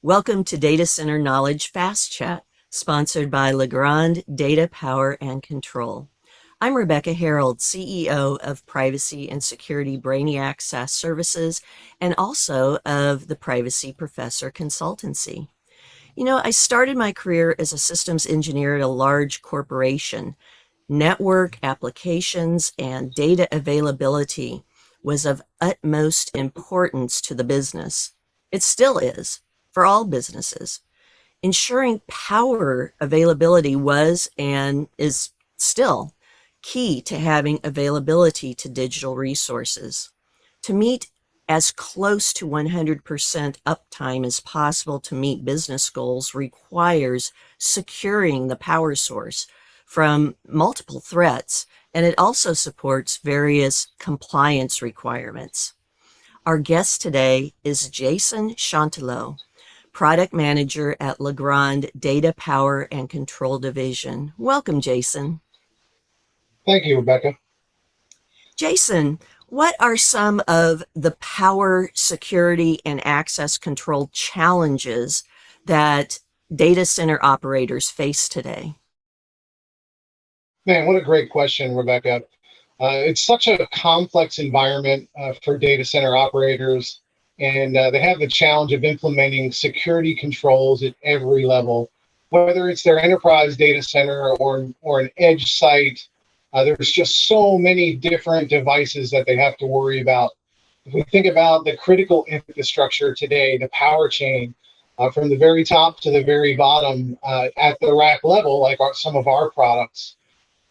Welcome to Data Center Knowledge FastChat, sponsored by Legrand Data Power and Control. I'm Rebecca Herold, CEO of Privacy and Security Brainiacs SaaS Services, and also of the Privacy Professor Consultancy. You know, I started my career as a systems engineer at a large corporation. Network applications and data availability was of utmost importance to the business. It still is for all businesses. Ensuring power availability was and is still key to having availability to digital resources. To meet as close to 100% uptime as possible to meet business goals requires securing the power source from multiple threats, and it also supports various compliance requirements. Our guest today is Jason Chantelau, Product Manager at Legrand Data Power and Control Division. Welcome, Jason. Thank you, Rebecca. Jason, what are some of the power, security, and access control challenges that data center operators face today? Man, what a great question, Rebecca. It's such a complex environment for data center operators, and they have the challenge of implementing security controls at every level, whether it's their enterprise data center or an edge site. There's just so many different devices that they have to worry about. If we think about the critical infrastructure today, the power chain, from the very top to the very bottom at the rack level, like some of our products,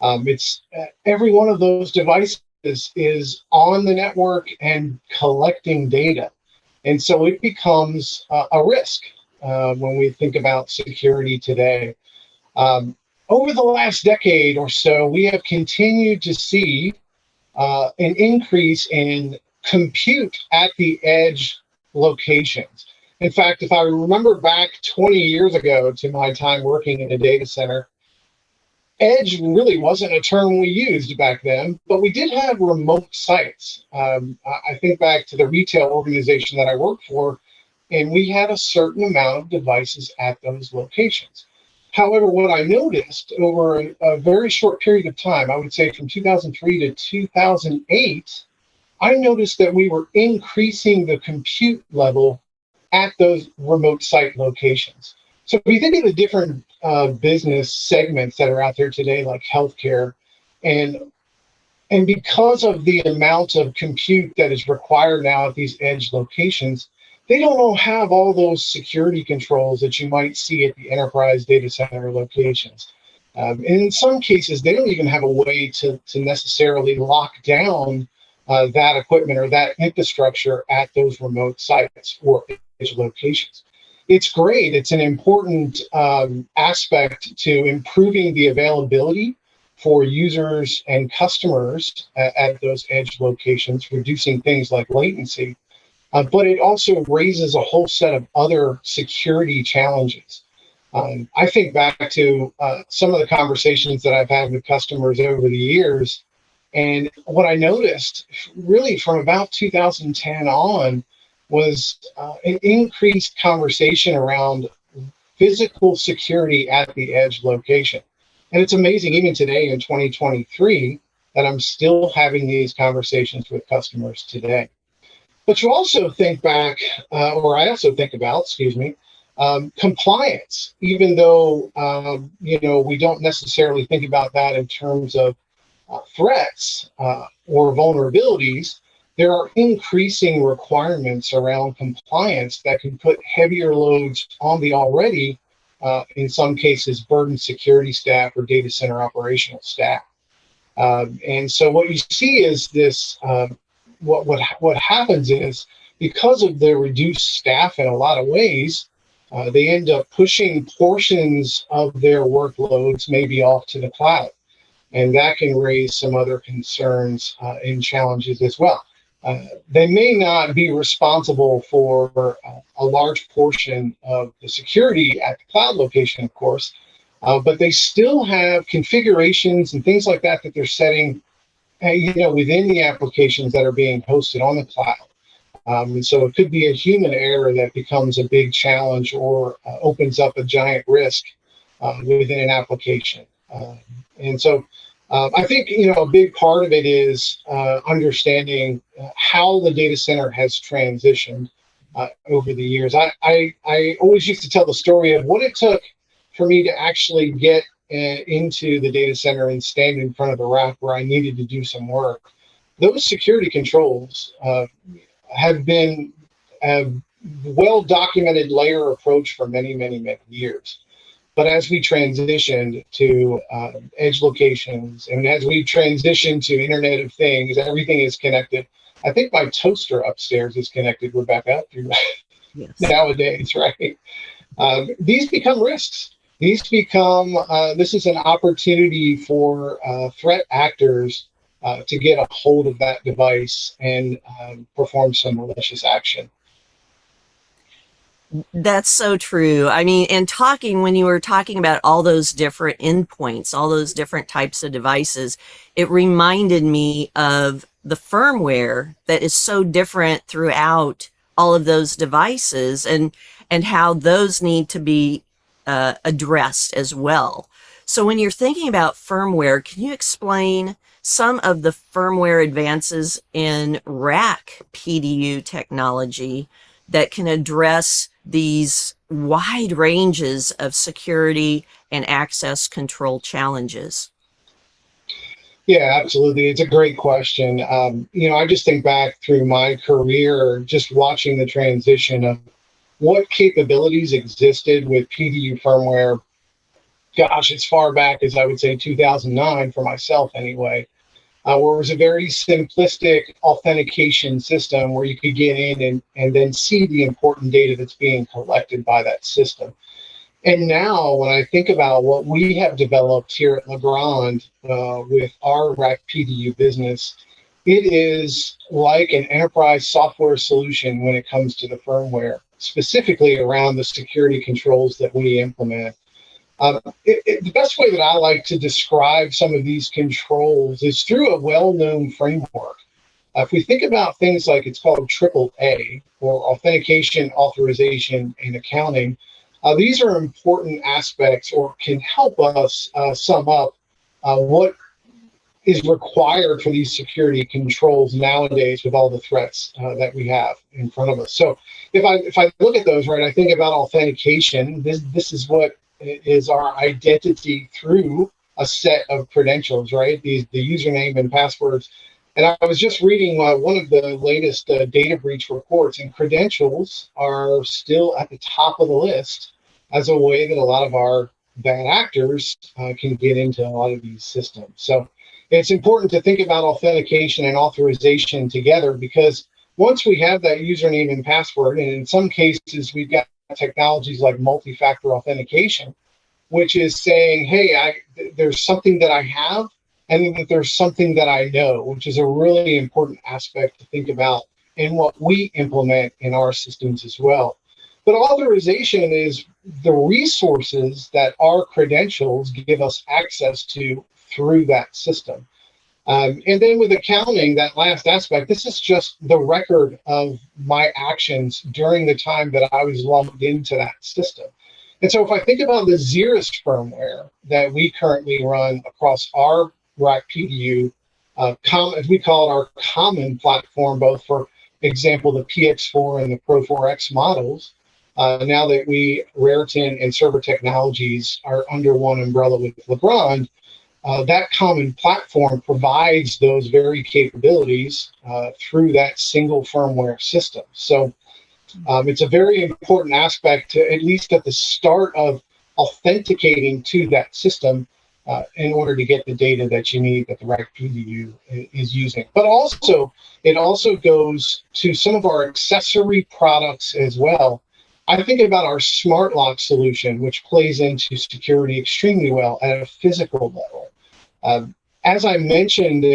it's every one of those devices is on the network and collecting data. And so it becomes a risk when we think about security today. Over the last decade or so, we have continued to see an increase in compute at the edge locations. In fact, if I remember back 20 years ago to my time working in a data center, edge really wasn't a term we used back then, but we did have remote sites. I think back to the retail organization that I worked for, and we had a certain amount of devices at those locations. However, what I noticed over a very short period of time, I would say from 2003 to 2008, I noticed that we were increasing the compute level at those remote site locations. So if you think of the different business segments that are out there today, like healthcare, and because of the amount of compute that is required now at these edge locations, they don't have all those security controls that you might see at the enterprise data center locations. And in some cases, they don't even have a way to necessarily lock down that equipment or that infrastructure at those remote sites or edge locations. It's great. It's an important aspect to improving the availability for users and customers at those edge locations, reducing things like latency. But it also raises a whole set of other security challenges. I think back to some of the conversations that I've had with customers over the years, and what I noticed really from about 2010 on was an increased conversation around physical security at the edge location. And it's amazing, even today in 2023, that I'm still having these conversations with customers today. But you also think back, or I also think about, compliance, even though, we don't necessarily think about that in terms of threats or vulnerabilities. There are increasing requirements around compliance that can put heavier loads on the already, in some cases, burdened security staff or data center operational staff. And so what you see is this, what happens is, because of the reduced staff in a lot of ways, they end up pushing portions of their workloads maybe off to the cloud. And that can raise some other concerns and challenges as well. They may not be responsible for a large portion of the security at the cloud location, of course, but they still have configurations and things like that they're setting, within the applications that are being hosted on the cloud. And so it could be a human error that becomes a big challenge or opens up a giant risk within an application. And so I think, a big part of it is understanding how the data center has transitioned over the years. I always used to tell the story of what it took for me to actually get into the data center and stand in front of the rack where I needed to do some work. Those security controls have been a well-documented layer approach for many, many, many years. But as we transitioned to edge locations, and as we transitioned to Internet of Things, everything is connected. I think my toaster upstairs is connected, Rebecca, Yes. nowadays, right? These become risks. These become, this is an opportunity for threat actors to get a hold of that device and perform some malicious action. That's so true. I mean, and when you were talking about all those different endpoints, all those different types of devices, it reminded me of the firmware that is so different throughout all of those devices, and how those need to be addressed as well. So when you're thinking about firmware, can you explain some of the firmware advances in rack PDU technology that can address these wide ranges of security and access control challenges? Yeah, absolutely. It's a great question. I just think back through my career, just watching the transition of what capabilities existed with PDU firmware. Gosh, as far back as I would say 2009 for myself anyway, where it was a very simplistic authentication system where you could get in and then see the important data that's being collected by that system. And now when I think about what we have developed here at Legrand with our rack PDU business, it is like an enterprise software solution when it comes to the firmware, specifically around the security controls that we implement. The best way that I like to describe some of these controls is through a well-known framework. If we think about things like it's called AAA, or authentication, authorization, and accounting, these are important aspects or can help us sum up what is required for these security controls nowadays with all the threats that we have in front of us. So if I look at those, right, I think about authentication. This is what is our identity through a set of credentials, right? The username and passwords. And I was just reading one of the latest data breach reports, and credentials are still at the top of the list as a way that a lot of our bad actors can get into a lot of these systems. So it's important to think about authentication and authorization together, because once we have that username and password, and in some cases we've got technologies like multi-factor authentication, which is saying, hey, there's something that I have, and that there's something that I know, which is a really important aspect to think about in what we implement in our systems as well. But authorization is the resources that our credentials give us access to through that system. And then with accounting, that last aspect, this is just the record of my actions during the time that I was logged into that system. And so if I think about the Xeris firmware that we currently run across our rack PDU, as we call it, our common platform, both for example, the PX4 and the Pro 4X models, now that Raritan and Server Technologies are under one umbrella with Legrand, that common platform provides those very capabilities through that single firmware system. So it's a very important aspect to, at least at the start of authenticating to that system in order to get the data that you need that the rack PDU is using. But also, it also goes to some of our accessory products as well. I think about our smart lock solution, which plays into security extremely well at a physical level. As I mentioned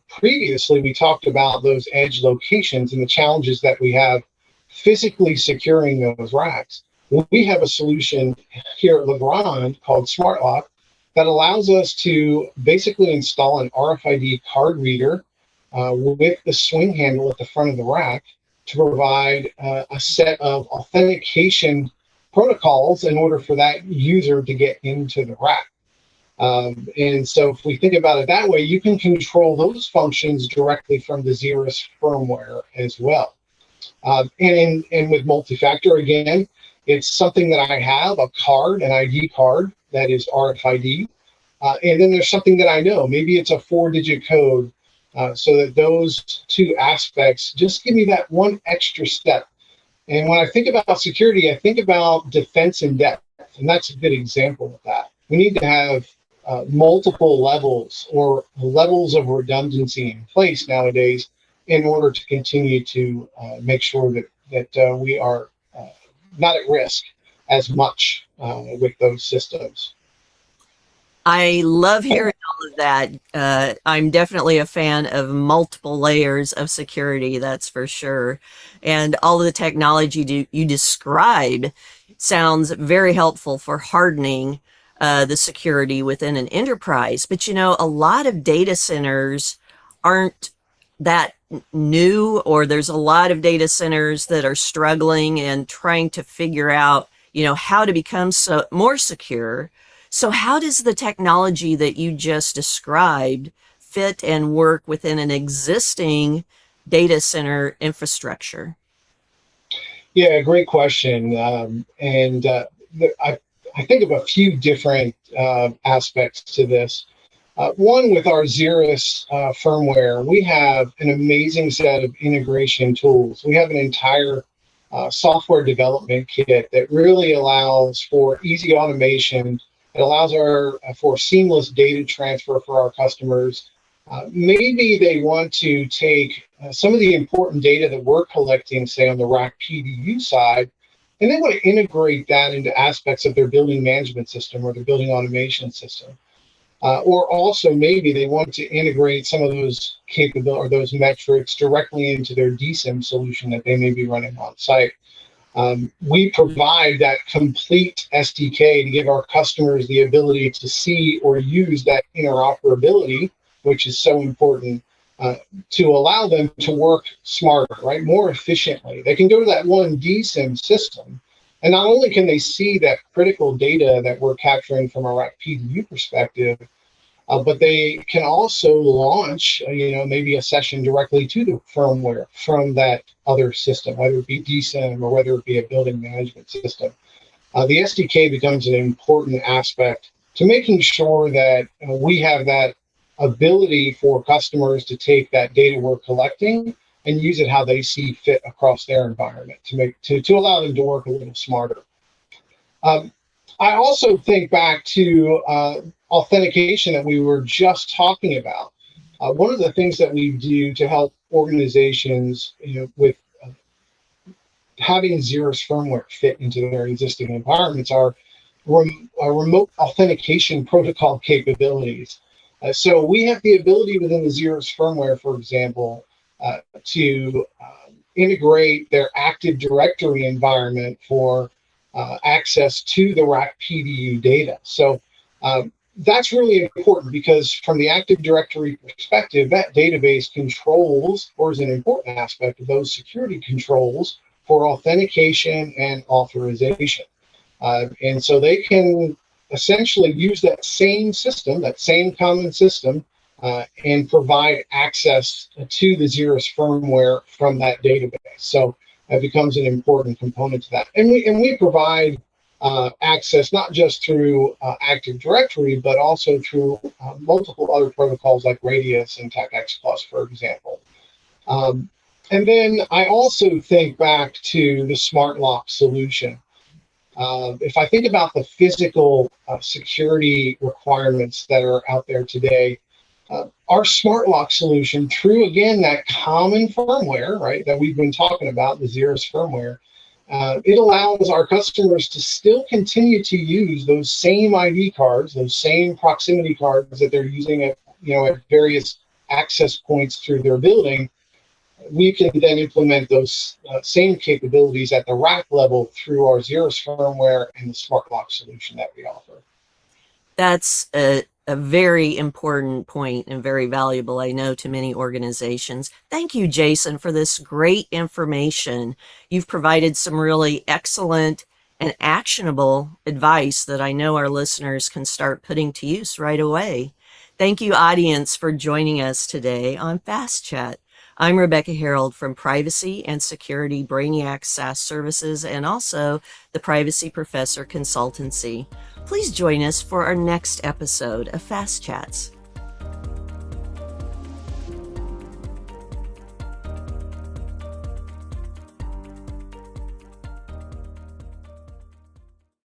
previously, we talked about those edge locations and the challenges that we have physically securing those racks. We have a solution here at Legrand called Smart Lock that allows us to basically install an RFID card reader with the swing handle at the front of the rack. to provide a set of authentication protocols in order for that user to get into the rack. And so if we think about it that way, you can control those functions directly from the Xeris firmware as well. And with multi-factor, again, it's something that I have, a card, an ID card that is RFID. And then there's something that I know, maybe it's a 4-digit code, so that those two aspects just give me that one extra step. And when I think about security, I think about defense in depth, and that's a good example of that. We need to have multiple levels or levels of redundancy in place nowadays in order to continue to make sure that we are not at risk as much with those systems. I love hearing all of that. I'm definitely a fan of multiple layers of security, that's for sure. And all of the technology you described sounds very helpful for hardening the security within an enterprise. But a lot of data centers aren't that new, or there's a lot of data centers that are struggling and trying to figure out, how to become more secure. So how does the technology that you just described fit and work within an existing data center infrastructure? Yeah, great question. I think of a few different aspects to this. One, with our Xeris firmware, we have an amazing set of integration tools. We have an entire software development kit that really allows for easy automation. It allows for seamless data transfer for our customers. Maybe they want to take some of the important data that we're collecting, say on the rack PDU side, and they want to integrate that into aspects of their building management system or their building automation system. Or also maybe they want to integrate some of those capabilities or those metrics directly into their DSIM solution that they may be running on site. We provide that complete SDK to give our customers the ability to see or use that interoperability, which is so important, to allow them to work smarter, right, more efficiently. They can go to that one DSIM system, and not only can they see that critical data that we're capturing from a rack PDU perspective, but they can also launch, maybe a session directly to the firmware from that other system, whether it be DSIM or whether it be a building management system. The SDK becomes an important aspect to making sure that we have that ability for customers to take that data we're collecting and use it how they see fit across their environment to allow them to work a little smarter. I also think back to authentication that we were just talking about. One of the things that we do to help organizations, with having Xeris firmware fit into their existing environments are remote authentication protocol capabilities. So we have the ability within the Xeris firmware, for example, to integrate their Active Directory environment for access to the rack PDU data. So that's really important because from the Active Directory perspective, that database controls, or is an important aspect of those security controls for authentication and authorization. And so they can essentially use that same system, that same common system, and provide access to the Xeris firmware from that database. So it becomes an important component to that. And we provide access not just through Active Directory, but also through multiple other protocols like Radius and TechX Plus, for example. And then I also think back to the Smart Lock solution. If I think about the physical security requirements that are out there today, our Smart Lock solution, through, again, that common firmware, right, that we've been talking about, the Xeris firmware, it allows our customers to still continue to use those same ID cards, those same proximity cards that they're using at various access points through their building. We can then implement those same capabilities at the rack level through our Xeris firmware and the Smart Lock solution that we offer. That's a a very important point and very valuable, I know, to many organizations. Thank you, Jason, for this great information. You've provided some really excellent and actionable advice that I know our listeners can start putting to use right away. Thank you, audience, for joining us today on FastChat. I'm Rebecca Herold from Privacy and Security Brainiacs SaaS Services and also the Privacy Professor Consultancy. Please join us for our next episode of Fast Chats.